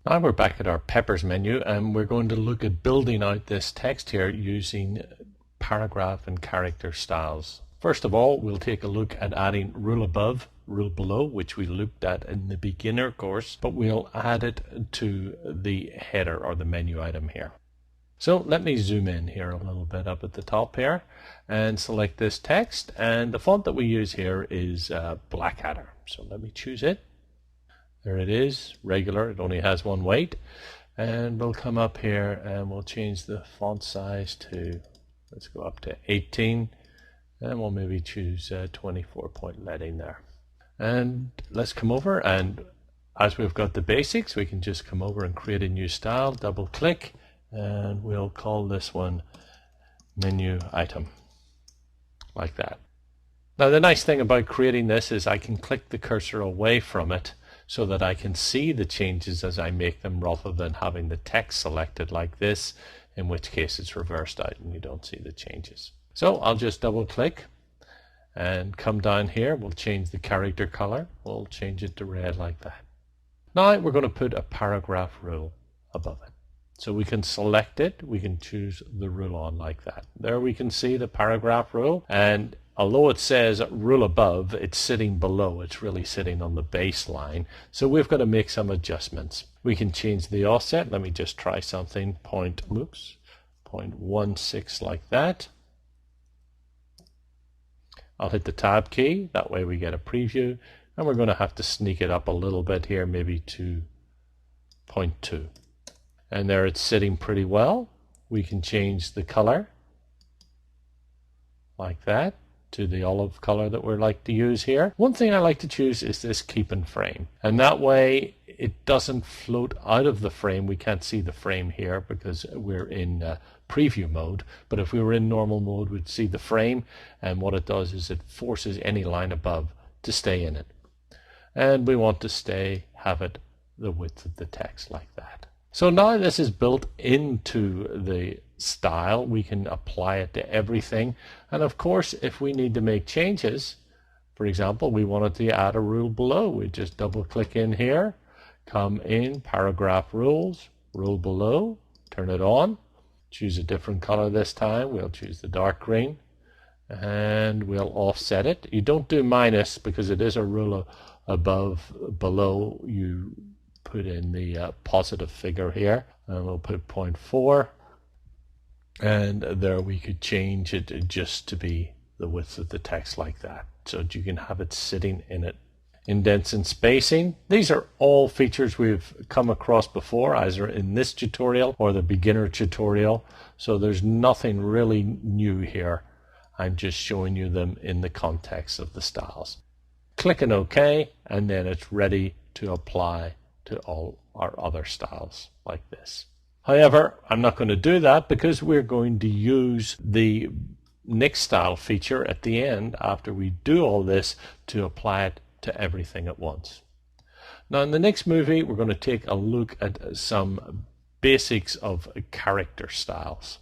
Now we're back at our Peppers menu and we're going to look at building out this text here using paragraph and character styles. First of all, we'll take a look at adding rule above, rule below, which we looked at in the beginner course, but we'll add it to the header or the menu item here. So let me zoom in here a little bit up at the top here and select this text, and the font that we use here is Blackadder. So let me choose it. There it is, regular, it only has one weight, and we'll come up here and we'll change the font size to, let's go up to 18, and we'll maybe choose 24-point leading there. And let's come over, and as we've got the basics, we can just come over and create a new style, double click, and we'll call this one menu item, like that. Now the nice thing about creating this is I can click the cursor away from it so that I can see the changes as I make them rather than having the text selected like this, in which case it's reversed out and you don't see the changes. So I'll just double click and come down here. We'll change the character color. We'll change it to red like that. Now we're going to put a paragraph rule above it. So we can select it, we can choose the rule on like that. There we can see the paragraph rule, and although it says rule above, it's sitting below, it's really sitting on the baseline. So we've got to make some adjustments. We can change the offset. Let me just try something, 0.16 like that. I'll hit the tab key, that way we get a preview, and we're going to have to sneak it up a little bit here, maybe to 0.2. And there it's sitting pretty well. We can change the color like that to the olive color that we like to use here. One thing I like to choose is this keep in frame, and that way it doesn't float out of the frame. We can't see the frame here because we're in preview mode, but if we were in normal mode we'd see the frame, and what it does is it forces any line above to stay in it, and we want to have it the width of the text like that. So now this is built into the style. We can apply it to everything. And of course, if we need to make changes, for example, we wanted to add a rule below, we just double click in here, come in, paragraph rules, rule below, turn it on, choose a different color this time. We'll choose the dark green and we'll offset it. You don't do minus because it is a rule above, below. You put in the positive figure here, and we'll put 0.4, and there we could change it just to be the width of the text like that, so that you can have it sitting in it. Indents and spacing, these are all features we've come across before, either in this tutorial or the beginner tutorial, so there's nothing really new here. I'm just showing you them in the context of the styles. Click on OK, and then it's ready to apply to all our other styles like this. However, I'm not going to do that because we're going to use the next style feature at the end after we do all this to apply it to everything at once. Now in the next movie we're going to take a look at some basics of character styles.